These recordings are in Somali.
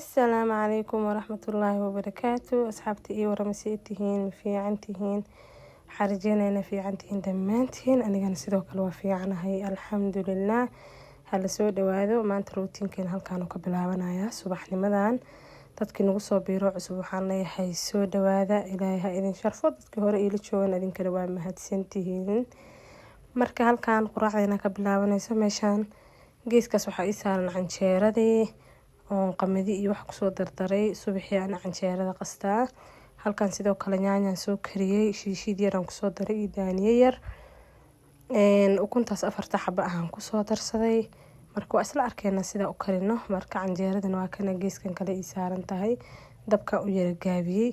السلام عليكم ورحمة الله وبركاته. أصحابتي إيه ورمسيتهين في عنتهين حرجينا في عنتهين دمانتهين أنا جالس سيدوك الوفي عنها هي الحمد لله. هلا سو دواادو ما أنت روتين كان هل كانوا قبلها يا صباح لمدان dadkii nagu soo biiro cusub waxaan leeyahay soo dhawaada ilaahay idin sharfo dadkii hore ila joogan idin kale waa mahadsantihiin. marka halkaan quraacdeena ka bilaabanayso meeshaan geeskaas waxaa ii saaran canjeeradii oo qamadi iyo wax kusoo dardaray subaxii aan canjeerada qastaa. halkaan sidoo kale yaanyaan soo kariyay shiishid yar aan kusoo daray iyo daaniye yar ukuntaas 4 xabo aan kusoo darsaday. marka waa isla arkeena sida u karino. marka canjeeradan waa kana geeskan kale ii saaran tahay dabka u yara gaabiyay.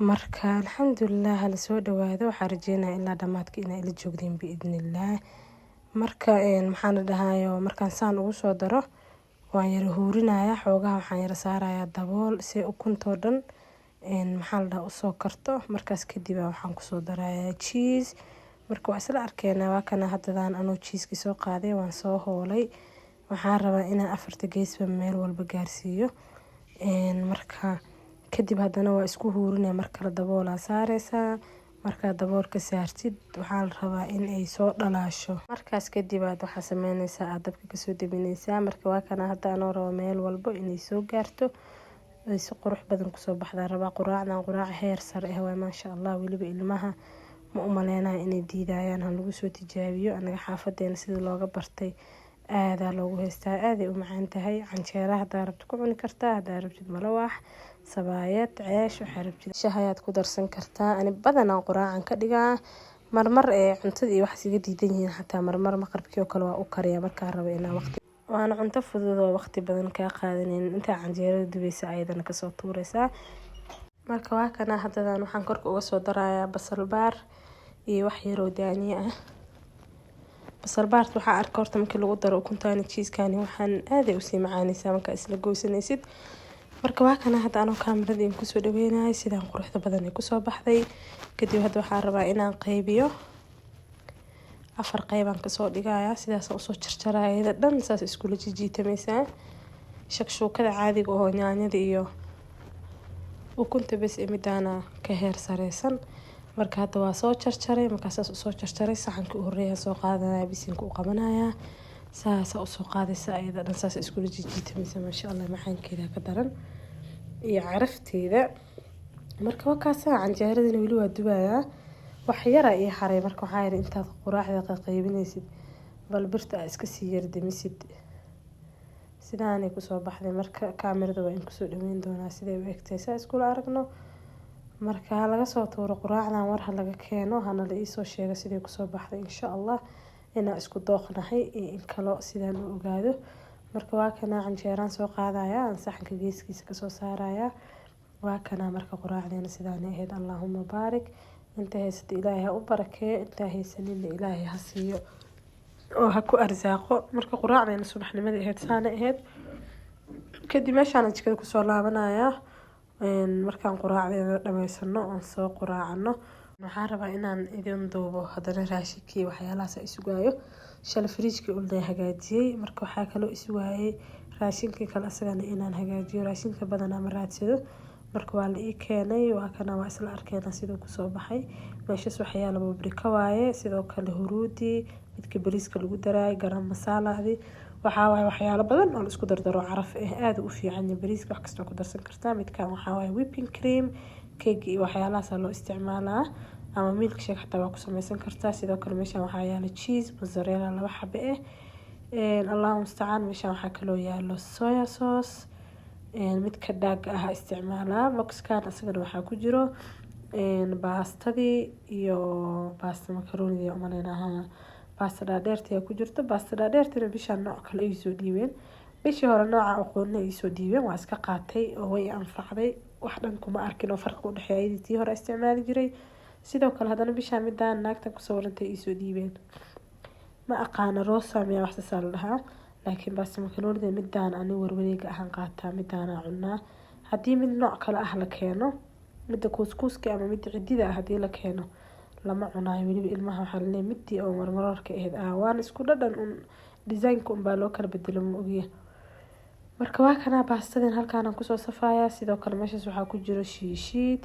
marka alxamdulillah la soo dhawaado waxaan rajeynayaa ilaa dhamaadka inay ila joogdeen biidnillah. marka maxaan dhahayo markaan saan ugu soo daro waan yara huurinaya xoogaha waxaan yara saarayaa dabool si ukunto dhan maxaan dhahaa u soo karto. markaas kadib waxaan kusoo darayaa cheese. marka waa isla arkeena waa kana hadaan anoo cheese soo qaaday waan soo hoolay. waxaan rabaa inaan 4 geesba meel walba gaarsiiyo. marka kadib hadana waa isku huurinaya marka la daboolaa saareysaa. marka daboolka saartid waxaan rabaa in ay soo dhalaasho. markaas kadib waxaa sameynaysaa aad dabka kasoo dabinaysaa. marka waa kana hadaan rabo meel walba inay soo gaarto ay si qurux badan kusoo baxdaa. rabaa quraacdan quraac heer sare ah waa maasha Allah. waliba ilmaha ma u maleynayo inay diidayaan ha lagu soo tijaabiyo. anaga xaafadeena sida looga bartay aada loogu heystaa aad ay u macaan tahay. canjeeraha hadaa rabto ku cuni kartaa hadaa rabtid malawax sabaayad ceesh waxa rabtid shahayaad ku darsan kartaa. ani badanaa quraacan ka dhigaa marmar cuntada iyo wax siga diidan yihiin xataa marmar maqribkii oo kale waa u kariyaa markaa rabo inaan waqti waana cunto fudud oo waqti badan ka qaadanin inta canjeerada dubaysa ayadana kasoo tuuraysaa. marka waa kana hadaan waxaan korka uga soo darayaa basal baar iyo wax yar oo daaniye ah. basal baarta waxaa arkaa horta markii lagu daro ukuntaani cheese-kaani waxaan aad u sii macaanaysaa marka isla goosanaysid. marka waa kana hadaan kaamirada ku soo dhaweynahay sidaan quruxda badan ay ku soo baxday. kadib waxaan rabaa inaan qaybiyo 4 qayb aan ka soo dhigayaa sidaas oo soo jarjarayda dhan saas isku la jijiitamaysaa. shakshuukada caadiga oo yaanyada iyo ukunta bas midana ka heer sareysan. marka hadda waa soo jarjaray markaas soo jarjaray saxanka u horeeya soo qaadanaya bisinka u qabanaya saas oo soo qaadaysa ayada dhan saas isku la jijiitamaysaa maasha Allah macaankeeda ka daran iyo carafteeda. marka waa kaas canjeeradana wali waa dubayaa wax yar ay haray. marka waxaa yiri intaad quraacda qaybinaysid bal birta iska sii yar damisid sidaan ay ku soo baxday. marka kaamirada waa in ku soo dhaweyn doonaa siday u egtay saas isku aragno. marka laga soo tuuro quraacdan war laga keeno hana la soo sheego siday ku soo baxday insha Allah inaan isku dooqnahay in kale sidaan u ogaado. marka waa kana canjeeraan soo qaadaya aan saxanka geeskiisa ka soo saaraya. waa kana marka quraacdeena sidaan ahayd Allahumma baarik inta haysta Ilaahay ha u barakeeyo inta haysanin Ilaahay ha siiyo oo ha ku arsaaqo. marka quraacdeena subaxnimada ahayd saana ahayd. kadib meeshaan jikada ku soo laabanaya markaan quraacdeena dhameysano oo soo quraacano waxaan rabaa inaan idin duubo hadana raashinkii waxyaalahaas isugayo shalay fridge-kii u leeyahay hagaajiyay. marka waxaa kale isugaayay raashinkii kale asagana inaan hagaajiyo raashinka badan ama raadsado. marka waa la ii keenay waa kana waa isla arkeena sidoo ku soo baxay. meeshaas waxyaalo paprika waaye sidoo kale huruudi midka bariiska lagu daray garam masalaadi waxaa waaye waxyaalo badan oo la isku dardaro caraf aad u fiican bariiska wax kasta ku darsan kartaa. midkaan waxaa waaye whipping cream cake iyo waxyaalahaas loo isticmaalaa ama milk shake xataa waa ku sameysan kartaa. sidoo kale meeshaan waxaa yaalo cheese mozzarella 2 xabo Allahu musta'an. meeshaan waxaa kale oo yaalo soya sauce midka dhaaga ah isticmaalaa. boxkan asagana waxaa ku jiro baastadii iyo baasta macaroni oo maleynaha baasta dhaadheerta ku jirto. baasta dhaadheerta bishaan nooc kale ay soo dhiibeen bishii hore nooca aqoonna ay soo dhiibeen waa iska qaatay oo way anfacday wax dhan kuma arkin oo farqi u dhaxeeyay tii hore isticmaali jiray. sidoo kale hadana bishaan midaan naagta ku soo warantay ay soo dhiibeen ma aqaan rosa miya wax soo lahaa laakiin baasta macaroni midaan ani warwareega ahaan qaataa midaan cunaa. hadii mid nooc kale ah la keeno midda couscouska ama midda cidida hadii la keeno lama cunaayo waliba ilmaha waxa la leeyahay midii oo marmarka ahayd waan isku dhadhan design-ku baa loo kala bedelo ma ogiya. marka waa kana baastadan halkaan kusoo safaaya. sidoo kale meeshaas waxaa ku jiro shiishiid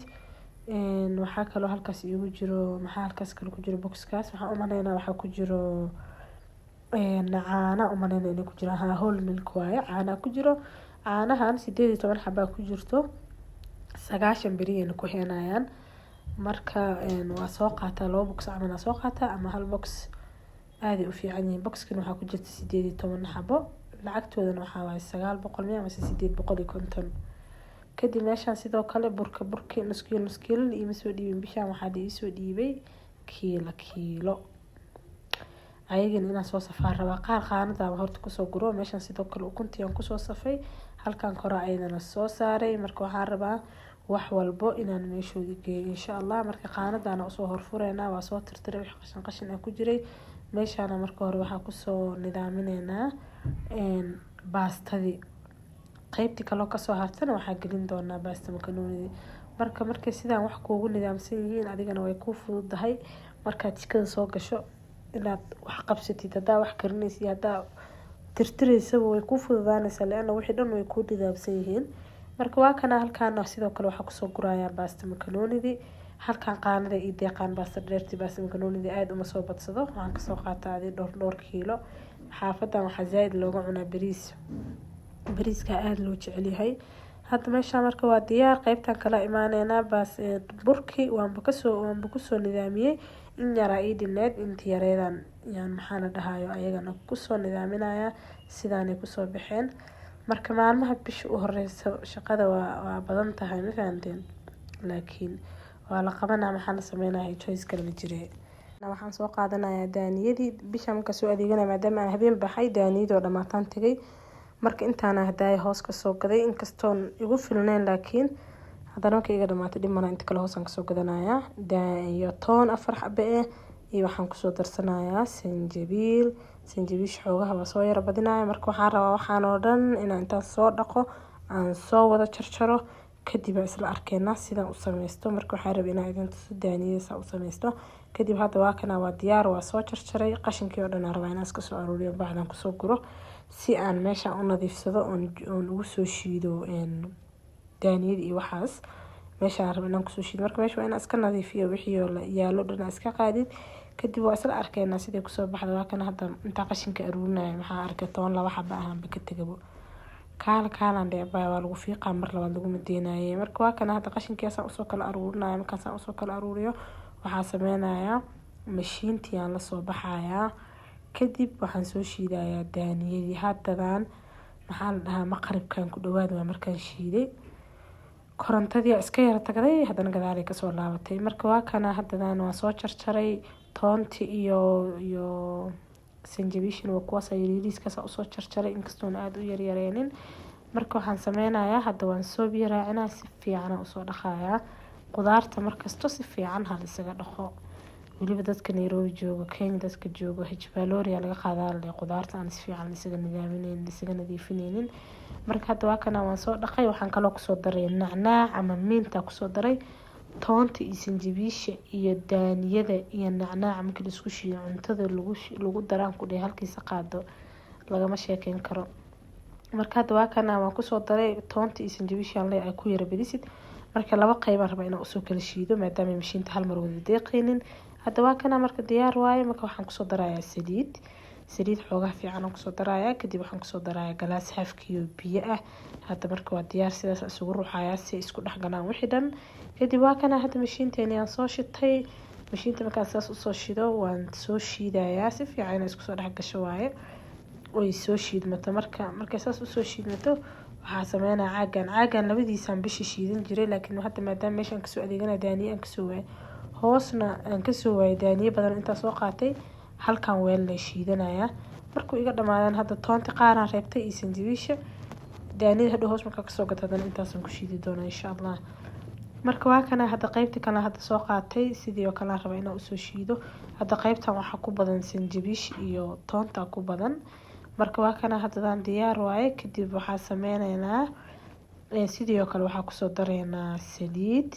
waxaa kaloo halkaas iigu jiro maxaa halkaas kale ku jiro boxkaas waxaan u maleynaa waxaa ku jiro caana u maleynaa inay ku jiraan whole milk waaye caana ku jiro. caanahan 18 xabaa ku jirto 9 beriyana ku heenayaan. marka waa soo qaataa 2 box ama soo qaataa ama hal box aad u fiican yihiin. boxkan waxaa ku jirta 18 xabo lacagtoodana waxaa waaye 900 ama 850. kadib meeshaan sidoo kale burki nus kiilo iyo soo dhiibin bishaan waxaa la soo dhiibay kiilo ayagana inaan soo safar rabaa qaar qaanada horta kusoo guro. meeshaan sidoo kale ukuntii aan kusoo safay halkaan kora ayadana soo saaray. marka waxaan rabaa wax walbo inaan meeshoodi geeyo insha Allah. marka qaanadana usoo horfureynaa waa soo tirtiray wix qashin ku jiray. meeshaan marka hore waxaa kusoo nidaaminaynaa baastadii qaybtii kale ka soo hartana waxaa gelin doonaa baasta makaroonida. markay sidaan wax kuugu nidaamsan yihiin adigana way ku fududahay markaad jikada soo gasho inaad wax qabsatid. hadaa wax karinaysid hadaa tirtiraysa way ku fududaanaysaa leena wixii dhan way ku nidaamsan yihiin. marka waa kana halkaan sidoo kale waxaa kusoo gurayaa baasta makaroonida. halkaan qaanada iyo deeqaan baasta dheerti baasta makaroonida aad uma soo badsado. waxaan ka soo qaataa dhowr kiilo. xaafadan waxaa zaid looga cunaa bariiska aad loo jecel yahay. hadda meeshaan marka waa diyaar. qaybtan kala imaanayna baas burki waan kusoo nidaamiyay in yara ii dhineed inta yareedan yaan maxaa la dhahayo ayagana kusoo nidaaminaya sidaanay kusoo baxeen. marka maalmaha bisha u horeysa shaqada waa badan tahay ma fahanteen laakiin waa la qabanaa maxaa la sameeynaa choice kale ma jiree. waxaan soo qaadanayaa daaniyadii bisha marka soo adeeganaya maadaama aan habeen baxay daaniyadoo dhamaataan tagay. marka intaana hadaay hoos ka soo gaday inkastoon igu filnayn laakiin haddana marka iga dhamaatay dhimana inta kale hoosaan kasoo gadanayaa iyo toon 4 xabe iyo waxaan kusoo darsanayaa sanjabiil xoogaha waa soo yara badinaya. marka waxaan rabaa waxaan oo dhan inaan intaan soo dhaqo aan soo wada jarjaro kadib isla arkeena sidaan u sameysto. marka waxaan rabaa inaan idin tuso daaniyada u sameysto. kadib hadda waa kana waa diyaar waa soo jarjaray qashinkii oo dhan aan rabaa inaan iska soo aruuriyo bacdan kusoo guro si aan meesha u nadiifsado oon ugu soo shiido daaniyada iyo waxaas meesha aan rabaa inaan kusoo shiido. marka meesha waa inaan iska nadiifiyo wixii yaalo dhan iska qaadid kadib waa isla arkeena sidii kusoo baxda. waa kana hadda inta qashinka aruurinaya maxaa arkay 2 xabo ah ka tagabo kaalan dheebaa waa lagu fiiqaa mar labaad lagu madeenayay. marka waa kana hadda qashinkiisa usoo kala aruurinaya. markaas usoo kala aruuriyo waxaa sameynayaa mashiintii aan la soo baxayaa kadib waxaan soo shiidayaa daaniyadii. haddadan maxaa la dhahaa maqribkan ku dhawaad waa markaan shiiday korontadii iska yara tagday haddana gadaalay kasoo laabatay. marka waa kana haddadan waa soo jarjaray toonti iyo sanjabiishin waa kuwaas yariiskaas usoo jarjaray inkastoon aad u yaryareenin. marka waxaan sameynayaa hadda waan soo biyo raacinaa si fiican usoo dhaqayaa qudaarta markasto si fiican hal isaga dhaqo. waliba dadka Nairobi joogo Kenya dadka joogo Hajbaloria laga qaadaa qudaarta aan si fiican isaga nidaamineen isaga nadiifineen. marka hadda waa kana waan soo dhaqay waxaan kaloo kusoo daray nacnaac ama miinta kusoo daray toonta iyo sanjabiisha iyo daaniyada iyo nacnaac marka la isku shiido cuntada lagu daraan ku dheey halkiisa qaado lagama sheekeyn karo. marka hadda waa kana waan kusoo daray toonta iyo sanjabiisha ay ku yara badisid. marka laba qayb aan rabaa inaan usoo kala shiido maadaama mashiinta hal mar wada deeqaynin. hadda waa kana marka diyaar waaye. marka waxaan kusoo darayaa saliid xoogaa fiican aan kusoo darayaa kadib waxaan kusoo darayaa galaas halfkiyo biyo ah. hadda marka waa diyaar sidaas isugu ruuxayaa si isku dhaxgalaan wixii dhan. kadib waa kana hadda mashiinteeni aan soo shitay. mashiinta markaan saas usoo shido waan soo shiidayaa si fiican inay isku soo dhex gasho waaye way soo shiidmato. marka saas usoo shiidmato waxaa sameynaa caagan labadiisaan bishi shiidan jiray laakiin hadda maadaama meeshaan kasoo adeegana daaniye aan kasoo waayay hoosna aan kasoo waayay daaniye badan intaa soo qaatay halkan weel la shiidanaya. markuu iga dhamaadaan hadda toonta qaaraan reebtay iyo sanjabiisha daaniyada hadhow hoos markaa kasoo gato hadana intaasaan ku shiidi doonaa insha Allah. marka waa kana hadda qaybta kale hadda soo qaatay sidii oo kale rabaa inaan usoo shiido. hadda qaybtan waxaa ku badan sanjabiish iyo toonta ku badan. marka waa kana haddadan diyaar waaye kadib waxaa sameynaynaa sidii oo kale waxaa kusoo daraynaa saliid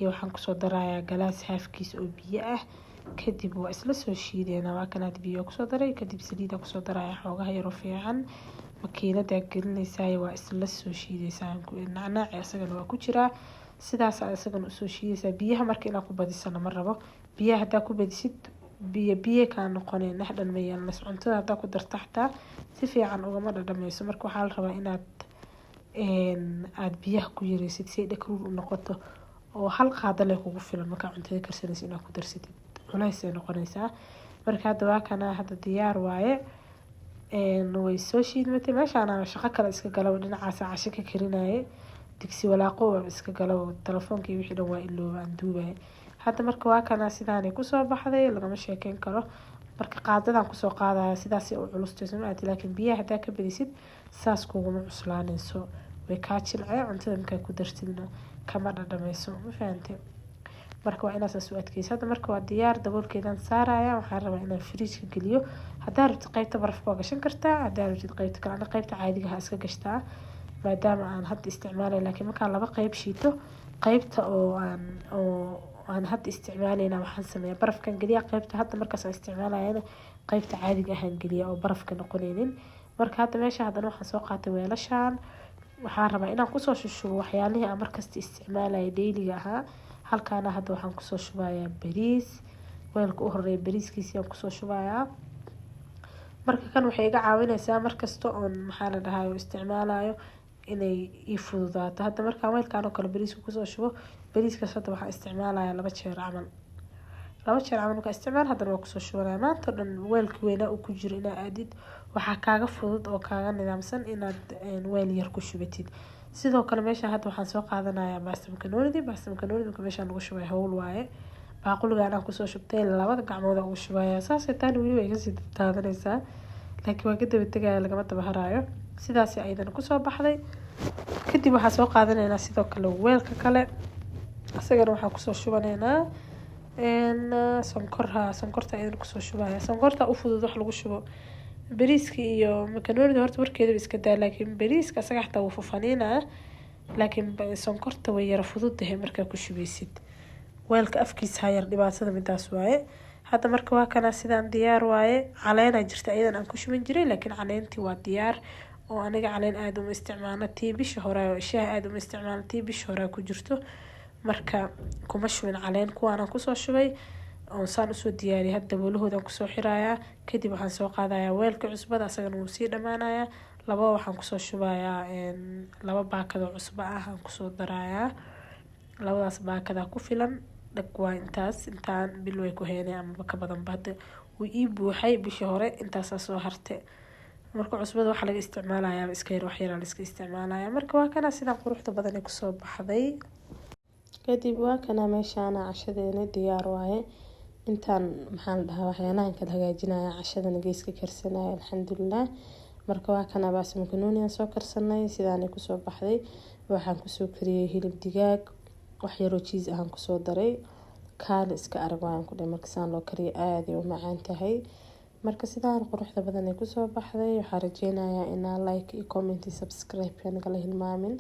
iyo waxaan kusoo darayaa galaas halfkiis oo biyo ah kadib waa isla soo shiideynaa. waa kana biyo kusoo daray kadib saliid kusoo daraya xoogaha yar oo fiican makiinada gelinaysaa waa isla soo shiidaysaa nacnaaci asagana waa ku jiraa sidaas asagana usoo shiidaysaa biyaha marka inaad ku badisana ma rabo biyaha hadaa ku badisid biyo kaa noqoneen naxdhan ma yeelanayso cuntada hadaa ku darta xataa si fiican ugama dhadhamayso marka waxaa la rabaa inaad aad biyaha ku yareysid si dhakruur u noqoto oo hal qaado leh kugu filan markaa cuntada karsanaysa inaad ku darsatid culays ay noqonaysaa marka hadda waa kana hadda diyaar waaye way soo shiidmatay meeshaan shaqo kale iska galo dhinacaas casho ka karinaye digsi walaaqo iska galo telefoonka iyo wixii dhan waa ilooba aan duubay hadda marka waa kana sidaanay kusoo baxday lagama sheekeyn karo marka qaadadan kusoo qaadaya sidaas u culustayso maad laakiin biyaha hadaa ka badisid saas kuguma cuslaanayso way kaa jilcee cuntada markaa ku dartidna kama dhadhamayso ma fahantay marka waa inaad saas u adkeyso hadda marka waa diyaar daboolkeedan saaraya waxaan rabaa inaan fridge-ka geliyo hadaa rabtid qaybta barafka waa gashan kartaa hadaa rabtid qaybta kale qaybta caadiga ha iska gashtaa maadaama aan hadda isticmaalayo laakiin markaan laba qayb shiito qaybta oo aan hadda isticmaalayna waxaan sameeyaa barafkan geliya qaybta hadda markaas aan isticmaalayana qaybta caadiga ahaan geliya oo barafka noqonaynin marka hadda meesha haddana waxaan soo qaatay weelashaan waxaan rabaa inaan kusoo shushubo waxyaalihii aan markasta isticmaalaya dayliga ahaa halkaana hadda waxaan kusoo shubayaa bariis weelka u horeeya bariiskiisii aan kusoo shubayaa marka kan waxay iga caawinaysaa markasta oon maxaa la dhahayo isticmaalayo inay ii fududaato hadda markaan weelkaan oo kale bariiska kusoo shubo bariiskaas hadda waxaan isticmaalayaa laba jeer camal markaa isticmaal haddana waa kusoo shubanaya maanta dhan weelka weynaa uu ku jiro inaa aadid waxaa kaaga fudud oo kaaga nidaamsan inaad weel yar ku shubatid sidoo kale meeshaan hadda waxaan soo qaadanayaa baasta makaroonida marka meeshaan lagu shubay hawl waaye baaquligaan aan kusoo shubtay labada gacmood ugu shubaya saasay taani weli way kasii daadanaysaa laakiin waa ka daba tegaya lagama daba haraayo sidaas ayadana kusoo baxday kadib waxaan soo qaadanaynaa sidoo kale weelka kale asagana waxaan kusoo shubanaynaa sonkorta ayadana kusoo shubaya sonkorta u fudud wax lagu shubo bariiska iyo makaroonida horta warkeeda iska daa laakiin bariiska asaga xataa wuu fufaniinaa laakiin sonkorta way yara fududahay markaa ku shubaysid weelka afkiisa ha yar dhibaatada midaas waaye hadda marka waa kana sidaan diyaar waaye caleena jirta ayadan aan ku shuban jiray laakiin caleentii waa diyaar oo aniga caleen aada uma isticmaalo tii bisha hore shaah aada uma isticmaalo tii bisha hore ku jirto marka kuma shubin caleen kuwaanaan kusoo shubay oon saan usoo diyaariyay hadda daboolahoodan kusoo xirayaa kadib waxaan soo qaadayaa weelka cusbada asagana wuu sii dhammaanayaa laba waxaan kusoo shubayaa laba baakadoo cusbo ah aan kusoo darayaa labadaas baakadaa ku filan dhag waa intaan bil way ku heenay amaba ka badanba hadda wuu ii buuxay bishii hore intaasaa soo harte marka cusbada waxaa laga isticmaalayaa iska yar waxyaraa la iska isticmaalayaa marka waa kana sidaan quruxda badan ee kusoo baxday kadib waa kana meeshaana cashadeena diyaar waaye intaan maxaa la dhahaa waxyaalahan kala hagaajinaya cashadana geeska karsanaya alxamdulilah marka waa kana baasta makarooniyan soo karsanay sidaanay kusoo baxday waxaan kusoo kariyey hilib digaag wax yaroo jiis ahaan kusoo daray kaale iska arag waan ku dhahay marka saan loo kariyo aada u macaan tahay marka sidaan quruxda badan ay kusoo baxday waxaan rajeynayaa inaa like iyo comment iyo subscribe ka nagala hilmaamin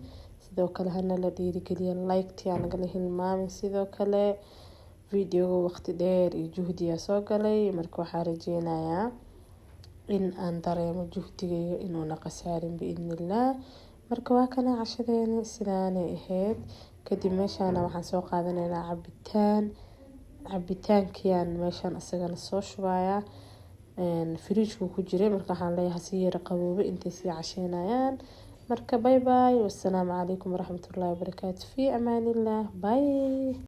sidoo kale hana la dhiirigeliya like-tii aan nagala hilmaamin sidoo kale videoga waqti dheer iyo juhdiya soo galay marka waxaan rajeynayaa in aan dareemo juhdigayga inuuna khasaarin biidnillaah marka waa kana cashadeena sidaanay ahayd kadib meeshaana waxaan soo qaadanaynaa cabitaankiyaan meeshaan asagana soo shubayaa fridge-ku ku jiray marka waxaan leeyahay si yara qaboobe intay sii casheynayaan marka bye bye wassalaamu calaykum waraxmatullaahi wabarakaatu fi amaanillaah bye.